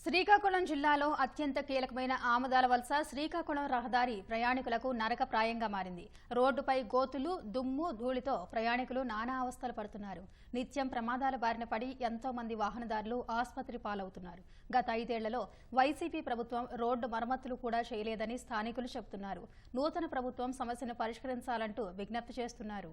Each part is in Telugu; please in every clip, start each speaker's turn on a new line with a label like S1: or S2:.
S1: శ్రీకాకుళం జిల్లాలో అత్యంత కీలకమైన ఆమదాల వలస శ్రీకాకుళం రహదారి ప్రయాణికులకు నరకప్రాయంగా మారింది. రోడ్డుపై గోతులు, దుమ్ము, ధూళితో ప్రయాణికులు నానా అవస్థలు పడుతున్నారు. నిత్యం ప్రమాదాల బారిన పడి ఎంతో మంది వాహనదారులు ఆసుపత్రి పాలవుతున్నారు. గత 5 ఏళ్లలో వైసీపీ ప్రభుత్వం రోడ్డు మరమ్మతులు కూడా చేయలేదని స్థానికులు చెబుతున్నారు. నూతన ప్రభుత్వం సమస్యను పరిష్కరించాలంటూ విజ్ఞప్తి చేస్తున్నారు.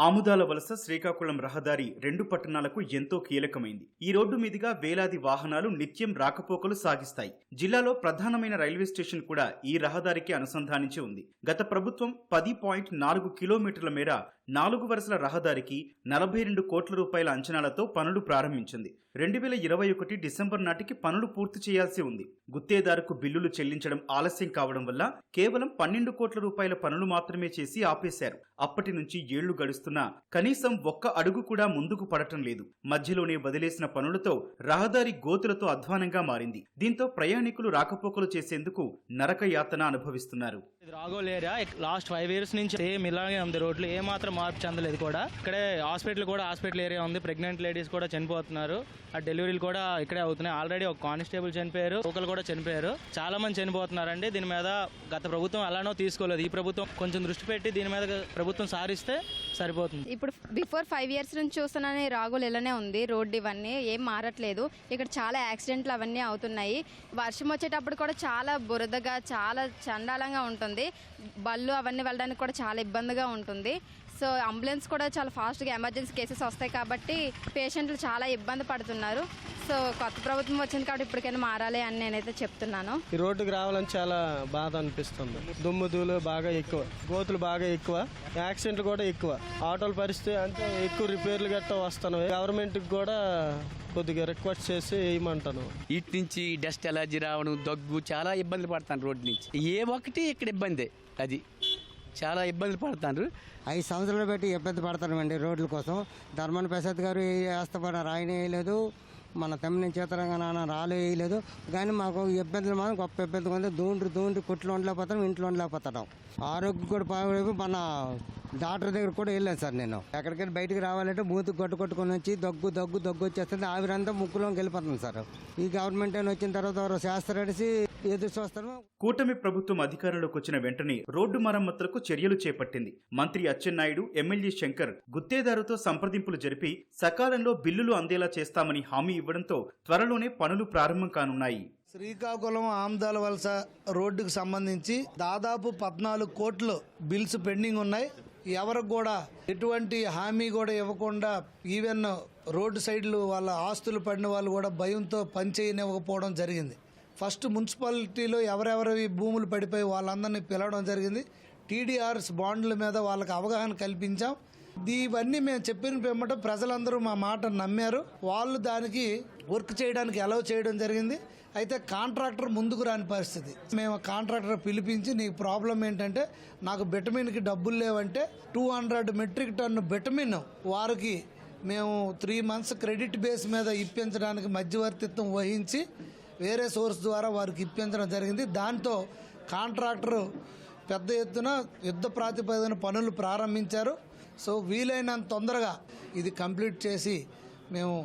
S2: ఆముదాల వలస శ్రీకాకుళం రహదారి 2 పట్టణాలకు ఎంతో కీలకమైంది. ఈ రోడ్డు మీదుగా వేలాది వాహనాలు నిత్యం రాకపోకలు సాగిస్తాయి. జిల్లాలో ప్రధానమైన రైల్వే స్టేషన్ కూడా ఈ రహదారికి అనుసంధానించి ఉంది. గత ప్రభుత్వం 10.4 కిలోమీటర్ల మేర 4 వరుసల రహదారికి 42 కోట్ల రూపాయల అంచనాలతో పనులు ప్రారంభించింది. 2021 డిసెంబర్ నాటికి పనులు పూర్తి చేయాల్సి ఉంది. గుత్తేదారుకు బిల్లులు చెల్లించడం ఆలస్యం కావడం వల్ల కేవలం 12 కోట్ల రూపాయల పనులు మాత్రమే చేసి ఆపేశారు. అప్పటి నుంచి ఏళ్లు గడుస్తున్నా కనీసం ఒక్క అడుగు కూడా ముందుకు పడటం లేదు. మధ్యలోనే వదిలేసిన పనులతో రహదారి గోతులతో అధ్వానంగా మారింది. దీంతో ప్రయాణికులు రాకపోకలు చేసేందుకు నరక యాతన అనుభవిస్తున్నారు.
S3: రాఘోల్ ఏరియా లాస్ట్ 5 years నుంచి సేమ్ ఇలాగే ఉంది. రోడ్లు ఏమాత్రం మార్పు చెందలేదు. కూడా ఇక్కడే హాస్పిటల్ ఏరియా ఉంది. ప్రెగ్నెంట్ లేడీస్ కూడా చనిపోతున్నారు. ఆ డెలివరీలు కూడా ఇక్కడే అవుతున్నాయి. ఆల్రెడీ ఒక కానిస్టేబుల్ చనిపోయారు, ఒకరు కూడా చనిపోయారు. చాలా మంది చనిపోతున్నారండి. దీని మీద గత ప్రభుత్వం అలానో తీసుకోలేదు. ఈ ప్రభుత్వం కొంచెం దృష్టి పెట్టి దీని మీద ప్రభుత్వం సారిస్తే సరిపోతుంది.
S4: ఇప్పుడు బిఫోర్ 5 years నుంచి చూస్తున్నాను రాఘోల్ ఇలానే ఉంది. రోడ్డు ఇవన్నీ ఏం మారట్లేదు. ఇక్కడ చాలా యాక్సిడెంట్లు అవన్నీ అవుతున్నాయి. వర్షం వచ్చేటప్పుడు కూడా చాలా బురదగా, చాలా చండాలంగా ఉంటుంది. బళ్ళు అవన్నీ వెళ్ళడానికి కూడా చాలా ఇబ్బందిగా ఉంటుంది. సో అంబులెన్స్ కూడా చాలా ఫాస్ట్గా ఎమర్జెన్సీ కేసెస్ వస్తాయి కాబట్టి పేషెంట్లు చాలా ఇబ్బంది పడుతున్నారు. సో కొత్త ప్రభుత్వం వచ్చింది కాబట్టి ఇప్పటికైనా మారాలి అని నేనైతే చెప్తున్నాను.
S5: ఈ రోడ్డుకి రావాలని చాలా బాధ అనిపిస్తుంది. దుమ్ము ధూళి బాగా ఎక్కువ, గోతులు బాగా ఎక్కువ, యాక్సిడెంట్లు కూడా ఎక్కువ. ఆటోల పరిస్థితి అంటే ఎక్కువ రిపేర్లు గట్టా వస్తున్నాయి. గవర్నమెంట్కి కూడా కొద్దిగా రిక్వెస్ట్ చేసి వేయమంటాను.
S6: ఇటు నుంచి డస్ట్ ఎలర్జీ రావడం, దగ్గు, చాలా ఇబ్బందులు పడతాను. రోడ్డు నుంచి ఏ ఒక్కటి ఇక్కడ ఇబ్బంది, అది చాలా ఇబ్బందులు పడతారు.
S7: 5 సంవత్సరాలు పెట్టి ఇబ్బంది పడతామండి రోడ్ల కోసం. ధర్మాన ప్రసాద్ గారు వేస్తామన్నారు, ఆయన వేయలేదు. మన తమ్మిని చేతరంగా రాళ్ళు వేయలేదు. కానీ మాకు ఇబ్బందులు మాత్రం గొప్ప ఇబ్బందిగా ఉంది. దూండ్రి కొట్లు ఉండలేకపోతాం, ఇంట్లో ఉండలేకపోతాం. ఆరోగ్యం కూడా బాగా. మన డాక్టర్ దగ్గర కూడా వెళ్ళాను సార్. నేను ఎక్కడికైనా బయటకు రావాలంటే మూతికి కొట్టుకొని వచ్చి దగ్గు వచ్చేస్తుంది. ఆవిరంతా ముక్కులోకి వెళ్ళిపోతుంది సార్. ఈ గవర్నమెంట్ అని వచ్చిన తర్వాత శాస్త్రడిసి ఎదురు చూస్తాను.
S2: కూటమి ప్రభుత్వం అధికారంలోకి వచ్చిన వెంటనే రోడ్డు మరమ్మతులకు చర్యలు చేపట్టింది. మంత్రి అచ్చెన్నాయుడు, ఎమ్మెల్యే శంకర్ గుత్తేదారుతో సంప్రదింపులు జరిపి సకాలంలో బిల్లులు అందేలా చేస్తామని హామీ ఇవ్వడంతో త్వరలోనే పనులు ప్రారంభం కానున్నాయి.
S8: శ్రీకాకుళం ఆమదాల వలస రోడ్డుకు సంబంధించి దాదాపు 14 కోట్లు బిల్స్ పెండింగ్ ఉన్నాయి. ఎవరికి కూడా ఎటువంటి హామీ కూడా ఇవ్వకుండా, ఈవెన్ రోడ్డు సైడ్లు వాళ్ళ ఆస్తులు పడిన వాళ్ళు కూడా భయంతో పనిచేయనివ్వకపోవడం జరిగింది. ఫస్ట్ మున్సిపాలిటీలో ఎవరెవరి భూములు పడిపోయి వాళ్ళందరినీ పిలవడం జరిగింది. టీడీఆర్స్ బాండ్ల మీద వాళ్ళకి అవగాహన కల్పించాం. ఇవన్నీ మేము చెప్పిన పిమ్మట ప్రజలందరూ మా మాట నమ్మారు. వాళ్ళు దానికి వర్క్ చేయడానికి అలౌ చేయడం జరిగింది. అయితే కాంట్రాక్టర్ ముందుకు రాని పరిస్థితి. మేము కాంట్రాక్టర్ పిలిపించి, నీకు ప్రాబ్లం ఏంటంటే, నాకు బిటమిన్కి డబ్బులు లేవంటే 200 మెట్రిక్ టన్ను బిటమిన్ వారికి మేము 3 months క్రెడిట్ బేస్ మీద ఇప్పించడానికి మధ్యవర్తిత్వం వహించి వేరే సోర్స్ ద్వారా వారికి ఇప్పించడం జరిగింది. దాంతో కాంట్రాక్టరు పెద్ద ఎత్తున యుద్ధ ప్రాతిపదికన పనులు ప్రారంభించారు. సో వీలైనంత తొందరగా ఇది కంప్లీట్ చేసి మేము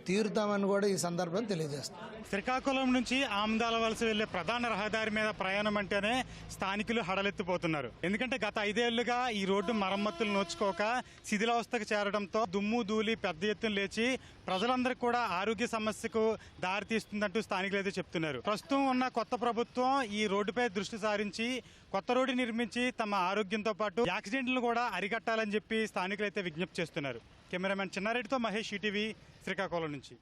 S8: తీరుతామని కూడా ఈ సందర్భం తెలియజేస్తాం.
S9: శ్రీకాకుళం నుంచి ఆమదాల వలస వెళ్లే ప్రధాన రహదారి మీద ప్రయాణం అంటేనే స్థానికులు హడలెత్తిపోతున్నారు. ఎందుకంటే గత 5 ఏళ్లుగా ఈ రోడ్డు మరమ్మతులు నోచుకోక శిథిలావస్థకు చేరడంతో దుమ్ము ధూళి పెద్ద ఎత్తున లేచి ప్రజలందరికీ కూడా ఆరోగ్య సమస్యకు దారితీస్తుందంటూ స్థానికులు అయితే చెప్తున్నారు. ప్రస్తుతం ఉన్న కొత్త ప్రభుత్వం ఈ రోడ్డుపై దృష్టి సారించి కొత్త రోడ్డు నిర్మించి తమ ఆరోగ్యంతో పాటు యాక్సిడెంట్లు కూడా అరికట్టాలని చెప్పి స్థానికులు అయితే విజ్ఞప్తి చేస్తున్నారు. కెమెరామెన్ చిన్నారెడ్డితో మహేష్, ఈటీవీ, శ్రీకాకుళం నుంచి.